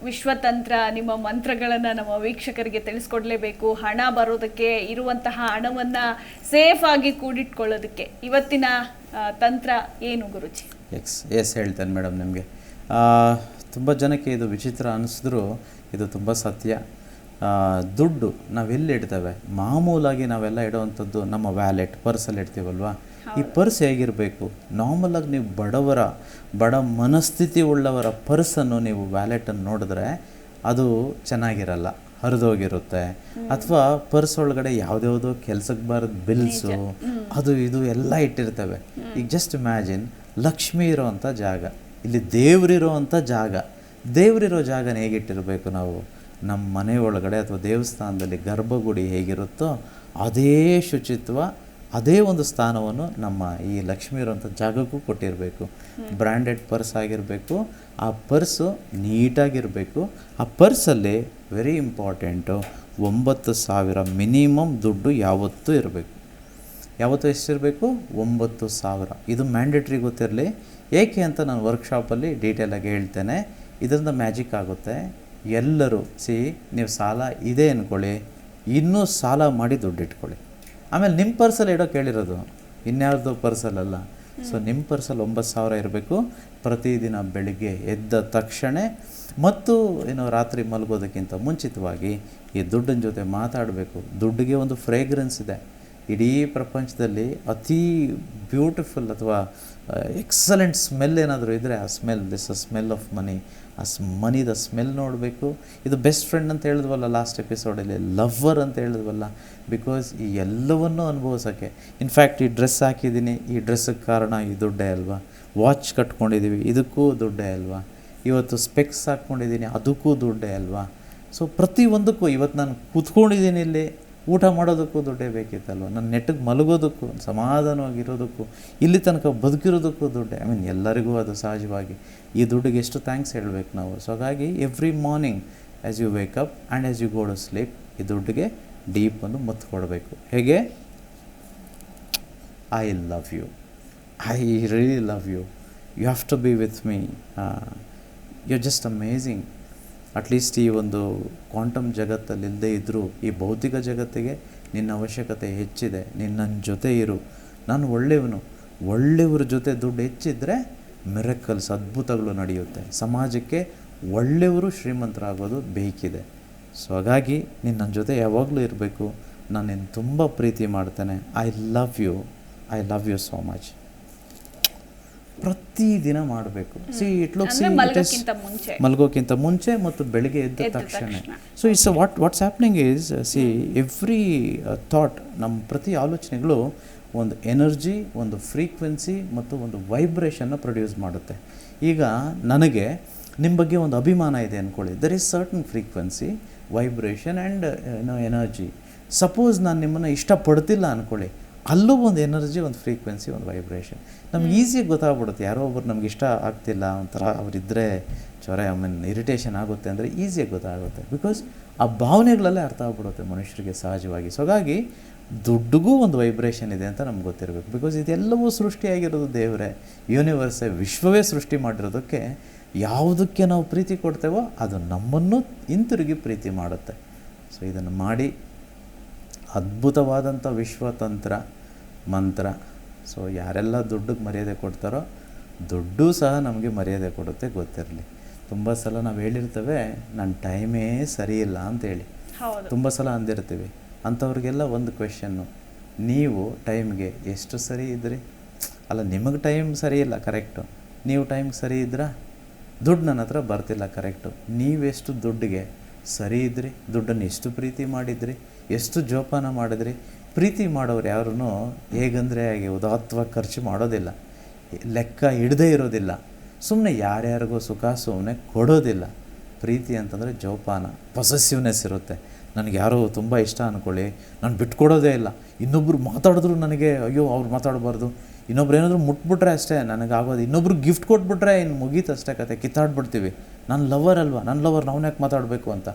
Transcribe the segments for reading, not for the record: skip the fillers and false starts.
ವಿಶ್ವತಂತ್ರ ನಿಮ್ಮ ಮಂತ್ರಗಳನ್ನು ನಮ್ಮ ವೀಕ್ಷಕರಿಗೆ ತಿಳಿಸ್ಕೊಡ್ಲೇಬೇಕು. ಹಣ ಬರೋದಕ್ಕೆ, ಇರುವಂತಹ ಹಣವನ್ನು ಸೇಫ್ ಆಗಿ ಕೂಡಿಟ್ಕೊಳ್ಳೋದಕ್ಕೆ ಇವತ್ತಿನ ತಂತ್ರ ಏನು ಗುರುಜಿ? ಎಸ್ ಹೇಳ್ತೇನೆ ಮೇಡಮ್. ನಿಮಗೆ ತುಂಬ ಜನಕ್ಕೆ ಇದು ವಿಚಿತ್ರ ಅನ್ನಿಸಿದ್ರು ಇದು ತುಂಬ ಸತ್ಯ. ದುಡ್ಡು ನಾವೆಲ್ಲಿ ಇಡ್ತೇವೆ? ಮಾಮೂಲಾಗಿ ನಾವೆಲ್ಲ ಇಡುವಂಥದ್ದು ನಮ್ಮ ವ್ಯಾಲೆಟ್, ಪರ್ಸಲ್ಲಿ ಇಡ್ತೀವಲ್ವ. ಈ ಪರ್ಸ್ ಹೇಗಿರಬೇಕು? ನಾರ್ಮಲಾಗಿ ನೀವು ಬಡ ಮನಸ್ಥಿತಿ ಉಳ್ಳವರ ಪರ್ಸನ್ನು ನೀವು ವ್ಯಾಲೆಟನ್ನು ನೋಡಿದ್ರೆ ಅದು ಚೆನ್ನಾಗಿರಲ್ಲ, ಹರಿದೋಗಿರುತ್ತೆ. ಅಥವಾ ಪರ್ಸ್ ಒಳಗಡೆ ಯಾವುದ್ಯಾವುದೋ ಕೆಲಸಕ್ಕೆ ಬಾರದ ಬಿಲ್ಸು ಅದು ಇದು ಎಲ್ಲ ಇಟ್ಟಿರ್ತವೆ. ಈಗ ಜಸ್ಟ್ ಇಮ್ಯಾಜಿನ್, ಲಕ್ಷ್ಮಿ ಇರೋವಂಥ ಜಾಗ, ಇಲ್ಲಿ ದೇವರಿರೋವಂಥ ಜಾಗ. ದೇವರಿರೋ ಜಾಗನ ಹೇಗಿಟ್ಟಿರಬೇಕು ನಾವು? ನಮ್ಮ ಮನೆ ಒಳಗಡೆ ಅಥವಾ ದೇವಸ್ಥಾನದಲ್ಲಿ ಗರ್ಭಗುಡಿ ಹೇಗಿರುತ್ತೋ ಅದೇ ಶುಚಿತ್ವ, ಅದೇ ಒಂದು ಸ್ಥಾನವನ್ನು ನಮ್ಮ ಈ ಲಕ್ಷ್ಮಿ ಇರೋಂಥ ಜಾಗಕ್ಕೂ ಕೊಟ್ಟಿರಬೇಕು. ಬ್ರ್ಯಾಂಡೆಡ್ ಪರ್ಸ್ ಆಗಿರಬೇಕು. ಆ ಪರ್ಸು ನೀಟಾಗಿರಬೇಕು. ಆ ಪರ್ಸಲ್ಲಿ ವೆರಿ ಇಂಪಾರ್ಟೆಂಟು 9,000 ಮಿನಿಮಮ್ ದುಡ್ಡು ಯಾವತ್ತೂ ಇರಬೇಕು. ಯಾವತ್ತೂ ಎಷ್ಟಿರಬೇಕು? 9,000. ಇದು ಮ್ಯಾಂಡೇಟ್ರಿ ಗೊತ್ತಿರಲಿ. ಏಕೆ ಅಂತ ನಾನು ವರ್ಕ್ಶಾಪಲ್ಲಿ ಡೀಟೇಲಾಗಿ ಹೇಳ್ತೇನೆ. ಇದರಿಂದ ಮ್ಯಾಜಿಕ್ ಆಗುತ್ತೆ. ಎಲ್ಲರೂ ನೀವು ಸಾಲ ಇದೆ ಅಂದ್ಕೊಳ್ಳಿ, ಇನ್ನೂ ಸಾಲ ಮಾಡಿ ದುಡ್ಡು ಇಟ್ಕೊಳ್ಳಿ. ಆಮೇಲೆ ನಿಮ್ಮ ಪರ್ಸಲ್ಲಿ ಇಡೋಕೆ ಹೇಳಿರೋದು, ಇನ್ಯಾರ್ದು ಪರ್ಸಲ್ಲಲ್ಲ. ಸೊ ನಿಮ್ಮ ಪರ್ಸಲ್ಲಿ 9,000 ಇರಬೇಕು. ಪ್ರತಿದಿನ ಬೆಳಿಗ್ಗೆ ಎದ್ದ ತಕ್ಷಣ ಮತ್ತು ರಾತ್ರಿ ಮಲಗೋದಕ್ಕಿಂತ ಮುಂಚಿತವಾಗಿ ಈ ದುಡ್ಡಿನ ಜೊತೆ ಮಾತಾಡಬೇಕು. ದುಡ್ಡಿಗೆ ಒಂದು ಫ್ರೇಗ್ರೆನ್ಸ್ ಇದೆ. ಇಡೀ ಪ್ರಪಂಚದಲ್ಲಿ ಅತಿ ಬ್ಯೂಟಿಫುಲ್ ಅಥವಾ ಎಕ್ಸಲೆಂಟ್ ಸ್ಮೆಲ್ ಏನಾದರೂ ಇದ್ದರೆ ಆ smell, this a smell of money. ಆ ಮನಿದ ಸ್ಮೆಲ್ ನೋಡಬೇಕು. ಇದು ಬೆಸ್ಟ್ ಫ್ರೆಂಡ್ ಅಂತ ಹೇಳಿದ್ವಲ್ಲ ಲಾಸ್ಟ್ ಎಪಿಸೋಡಲ್ಲಿ, ಲವ್ವರ್ ಅಂತ ಹೇಳಿದ್ವಲ್ಲ. ಬಿಕಾಸ್ ಈ ಎಲ್ಲವನ್ನೂ ಅನುಭವಿಸೋಕ್ಕೆ. ಇನ್ಫ್ಯಾಕ್ಟ್ ಈ ಡ್ರೆಸ್ ಹಾಕಿದ್ದೀನಿ, ಈ ಡ್ರೆಸ್ಸಿಗೆ ಕಾರಣ ಈ ದುಡ್ಡೇ ಅಲ್ವಾ. ವಾಚ್ ಕಟ್ಕೊಂಡಿದ್ದೀವಿ, ಇದಕ್ಕೂ ದುಡ್ಡೇ ಅಲ್ವಾ. ಇವತ್ತು ಸ್ಪೆಕ್ಸ್ ಹಾಕ್ಕೊಂಡಿದ್ದೀನಿ, ಅದಕ್ಕೂ ದುಡ್ಡೇ ಅಲ್ವಾ. ಸೊ ಪ್ರತಿಯೊಂದಕ್ಕೂ, ಇವತ್ತು ನಾನು ಕೂತ್ಕೊಂಡಿದ್ದೀನಿ ಇಲ್ಲಿ, ಊಟ ಮಾಡೋದಕ್ಕೂ ದುಡ್ಡೇ ಬೇಕಿತ್ತಲ್ವ. ನನ್ನ ನೆಟ್ಟಿಗೆ ಮಲಗೋದಕ್ಕೂ, ಸಮಾಧಾನವಾಗಿರೋದಕ್ಕೂ, ಇಲ್ಲಿ ತನಕ ಬದುಕಿರೋದಕ್ಕೂ ದುಡ್ಡೇ. ಎಲ್ಲರಿಗೂ ಅದು ಸಹಜವಾಗಿ. ಈ ದುಡ್ಡಿಗೆ ಎಷ್ಟು ಥ್ಯಾಂಕ್ಸ್ ಹೇಳಬೇಕು ನಾವು. ಸೊ ಹಾಗಾಗಿ every morning as you wake up and as you go to sleep, ಈ ದುಡ್ಡಿಗೆ ಡೀಪ್ ಒಂದು ಮುತ್ತು ಕೊಡಬೇಕು. ಹೇಗೆ? I love you, I really love you, you have to be with me, you just amazing. At least ಈ ಒಂದು ಕ್ವಾಂಟಮ್ ಜಗತ್ತಲ್ಲಿ ಇಲ್ಲದೇ ಇದ್ದರೂ ಈ ಭೌತಿಕ ಜಗತ್ತಿಗೆ ನಿನ್ನ ಅವಶ್ಯಕತೆ ಹೆಚ್ಚಿದೆ. ನನ್ನ ಜೊತೆ ಇರು, ನಾನು ಒಳ್ಳೆಯವನು. ಒಳ್ಳೆಯವ್ರ ಜೊತೆ ದುಡ್ಡು ಹೆಚ್ಚಿದ್ರೆ ಮಿರಕಲ್ಸ್, ಅದ್ಭುತಗಳು ನಡೆಯುತ್ತೆ. ಸಮಾಜಕ್ಕೆ ಒಳ್ಳೆಯವರು ಶ್ರೀಮಂತರಾಗೋದು ಬೇಕಿದೆ. ಸೊ ಹಾಗಾಗಿ ನೀನು ನನ್ನ ಜೊತೆ ಯಾವಾಗಲೂ ಇರಬೇಕು. ನಾನು ನಿನ್ನ ತುಂಬ ಪ್ರೀತಿ ಮಾಡ್ತೇನೆ. I love you so much. ಪ್ರತಿದಿನ ಮಾಡಬೇಕು. ಮಲಗೋಕ್ಕಿಂತ ಮುಂಚೆ ಮತ್ತು ಬೆಳಗ್ಗೆ ಎದ್ದ ತಕ್ಷಣ. So it's what's happening is every thought, ನಮ್ಮ ಪ್ರತಿ ಆಲೋಚನೆಗಳು ಒಂದು ಎನರ್ಜಿ, ಒಂದು ಫ್ರೀಕ್ವೆನ್ಸಿ ಮತ್ತು ಒಂದು ವೈಬ್ರೇಷನ್ನ ಪ್ರೊಡ್ಯೂಸ್ ಮಾಡುತ್ತೆ. ಈಗ ನನಗೆ ನಿಮ್ಮ ಬಗ್ಗೆ ಒಂದು ಅಭಿಮಾನ ಇದೆ ಅಂದ್ಕೊಳ್ಳಿ. There is certain frequency, vibration and energy. Suppose ನಾನು ನಿಮ್ಮನ್ನು ಇಷ್ಟಪಡ್ತಿಲ್ಲ ಅಂದ್ಕೊಳ್ಳಿ, ಅಲ್ಲೂ ಒಂದು ಎನರ್ಜಿ, ಒಂದು ಫ್ರೀಕ್ವೆನ್ಸಿ, ಒಂದು ವೈಬ್ರೇಷನ್. ನಮ್ಗೆ ಈಸಿಯಾಗಿ ಗೊತ್ತಾಗ್ಬಿಡುತ್ತೆ. ಯಾರೋ ಒಬ್ಬರು ನಮ್ಗೆ ಇಷ್ಟ ಆಗ್ತಿಲ್ಲ, ಒಂಥರ ಅವರಿದ್ದರೆ ಇರಿಟೇಷನ್ ಆಗುತ್ತೆ ಅಂದರೆ ಈಸಿಯಾಗಿ ಗೊತ್ತಾಗುತ್ತೆ. ಬಿಕಾಸ್ ಆ ಭಾವನೆಗಳಲ್ಲೇ ಅರ್ಥ ಆಗ್ಬಿಡುತ್ತೆ ಮನುಷ್ಯರಿಗೆ ಸಹಜವಾಗಿ. ಸೊ ಹಾಗಾಗಿ ದುಡ್ಡಿಗೂ ಒಂದು ವೈಬ್ರೇಷನ್ ಇದೆ ಅಂತ ನಮ್ಗೆ ಗೊತ್ತಿರಬೇಕು. ಬಿಕಾಸ್ ಇದೆಲ್ಲವೂ ಸೃಷ್ಟಿಯಾಗಿರೋದು ದೇವರೇ, ಯೂನಿವರ್ಸೇ, ವಿಶ್ವವೇ ಸೃಷ್ಟಿ ಮಾಡಿರೋದಕ್ಕೆ ಯಾವುದಕ್ಕೆ ನಾವು ಪ್ರೀತಿ ಕೊಡ್ತೇವೋ ಅದು ನಮ್ಮನ್ನು ಹಿಂತಿರುಗಿ ಪ್ರೀತಿ ಮಾಡುತ್ತೆ. ಸೊ ಇದನ್ನು ಮಾಡಿ ಅದ್ಭುತವಾದಂಥ ವಿಶ್ವತಂತ್ರ ಮಂತ್ರ. ಸೊ ಯಾರೆಲ್ಲ ದುಡ್ಡಿಗೆ ಮರ್ಯಾದೆ ಕೊಡ್ತಾರೋ ದುಡ್ಡು ಸಹ ನಮಗೆ ಮರ್ಯಾದೆ ಕೊಡುತ್ತೆ, ಗೊತ್ತಿರಲಿ. ತುಂಬ ಸಲ ನಾವು ಹೇಳಿರ್ತೇವೆ ನನ್ನ ಟೈಮೇ ಸರಿ ಇಲ್ಲ ಅಂತೇಳಿ, ತುಂಬ ಸಲ ಅಂದಿರ್ತೀವಿ. ಅಂಥವ್ರಿಗೆಲ್ಲ ಒಂದು ಕ್ವೆಶನ್ನು, ನೀವು ಟೈಮ್ಗೆ ಎಷ್ಟು ಸರಿ ಇದ್ರಿ? ಅಲ್ಲ, ನಿಮಗೆ ಟೈಮ್ ಸರಿ ಇಲ್ಲ, ಕರೆಕ್ಟು. ನೀವು ಟೈಮ್ಗೆ ಸರಿ ಇದ್ರಾ? ದುಡ್ಡು ನನ್ನ ಹತ್ರ ಬರ್ತಿಲ್ಲ, ಕರೆಕ್ಟು. ನೀವೆಷ್ಟು ದುಡ್ಡಿಗೆ ಸರಿ ಇದ್ರಿ? ದುಡ್ಡನ್ನು ಎಷ್ಟು ಪ್ರೀತಿ ಮಾಡಿದ್ರಿ? ಎಷ್ಟು ಜೋಪಾನ ಮಾಡಿದ್ರಿ? ಪ್ರೀತಿ ಮಾಡೋರು ಯಾರೂ ಹೇಗಂದರೆ ಹಾಗೆ ಉದಾತ್ತವಾಗಿ ಖರ್ಚು ಮಾಡೋದಿಲ್ಲ, ಲೆಕ್ಕ ಹಿಡದೇ ಇರೋದಿಲ್ಲ, ಸುಮ್ಮನೆ ಯಾರ್ಯಾರಿಗೂ ಸುಖ ಸುಮ್ಮನೆ ಕೊಡೋದಿಲ್ಲ. ಪ್ರೀತಿ ಅಂತಂದರೆ ಜೋಪಾನ, ಪೊಸೆಸಿವ್ನೆಸ್ ಇರುತ್ತೆ. ನನಗೆ ಯಾರೋ ತುಂಬ ಇಷ್ಟ ಅಂದ್ಕೊಳ್ಳಿ, ನಾನು ಬಿಟ್ಕೊಡೋದೇ ಇಲ್ಲ. ಇನ್ನೊಬ್ರು ಮಾತಾಡಿದ್ರು ನನಗೆ ಅಯ್ಯೋ ಅವ್ರು ಮಾತಾಡಬಾರ್ದು, ಇನ್ನೊಬ್ರು ಏನಾದರೂ ಮುಟ್ಬಿಟ್ರೆ ಅಷ್ಟೇ ನನಗಾಗೋದು, ಇನ್ನೊಬ್ರು ಗಿಫ್ಟ್ ಕೊಟ್ಬಿಟ್ರೆ ಇನ್ನು ಮುಗೀತು ಅಷ್ಟೇ ಕತೆ, ಕಿತ್ತಾಡ್ಬಿಡ್ತೀವಿ. ನನ್ನ ಲವರ್ ಅಲ್ವಾ, ನನ್ನ ಲವರ್ ನಾವು ಯಾಕೆ ಮಾತಾಡಬೇಕು ಅಂತ.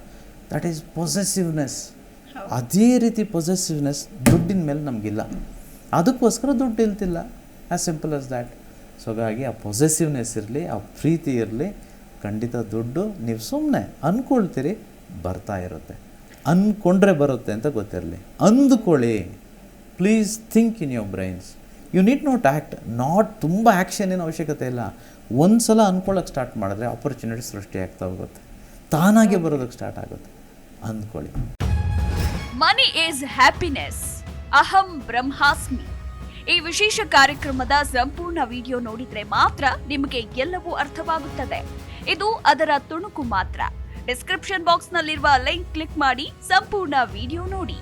That is possessiveness. ಅದೇ ರೀತಿ ಪೊಸೆಸಿವ್ನೆಸ್ ದುಡ್ಡಿನ ಮೇಲೆ ನಮಗಿಲ್ಲ, ಅದಕ್ಕೋಸ್ಕರ ದುಡ್ಡು ಇಲ್ತಿಲ್ಲ. As simple as that. So ಹಾಗಾಗಿ ಆ ಪೊಸೆಸಿವ್ನೆಸ್ ಇರಲಿ, ಆ ಪ್ರೀತಿ ಇರಲಿ, ಖಂಡಿತ ದುಡ್ಡು ನೀವು ಸುಮ್ಮನೆ ಅಂದ್ಕೊಳ್ತೀರಿ, ಬರ್ತಾ ಇರುತ್ತೆ. ಅಂದ್ಕೊಂಡ್ರೆ ಬರುತ್ತೆ ಅಂತ ಗೊತ್ತಿರಲಿ. ಅಂದ್ಕೊಳ್ಳಿ, please think in your brains. You need not act, ತುಂಬ ಆ್ಯಕ್ಷನಿನ ಅವಶ್ಯಕತೆ ಇಲ್ಲ. ಒಂದು ಸಲ ಅಂದ್ಕೊಳ್ಳೋಕೆ ಸ್ಟಾರ್ಟ್ ಮಾಡಿದ್ರೆ ಆಪರ್ಚುನಿಟಿ ಸೃಷ್ಟಿ ಆಗ್ತಾ ಹೋಗುತ್ತೆ, ತಾನಾಗೆ ಬರೋದಕ್ಕೆ ಸ್ಟಾರ್ಟ್ ಆಗುತ್ತೆ. ಅಂದ್ಕೊಳ್ಳಿ. ಮನಿ ಈಸ್ ಹ್ಯಾಪಿನೆಸ್, ಅಹಂ ಬ್ರಹ್ಮಾಸ್ಮಿ. ಈ ವಿಶೇಷ ಕಾರ್ಯಕ್ರಮದ ಸಂಪೂರ್ಣ ವಿಡಿಯೋ ನೋಡಿದ್ರೆ ಮಾತ್ರ ನಿಮಗೆ ಎಲ್ಲವೂ ಅರ್ಥವಾಗುತ್ತದೆ. ಇದು ಅದರ ತುಣುಕು ಮಾತ್ರ. ಡಿಸ್ಕ್ರಿಪ್ಷನ್ ಬಾಕ್ಸ್ ನಲ್ಲಿರುವ ಲಿಂಕ್ ಕ್ಲಿಕ್ ಮಾಡಿ ಸಂಪೂರ್ಣ ವಿಡಿಯೋ ನೋಡಿ.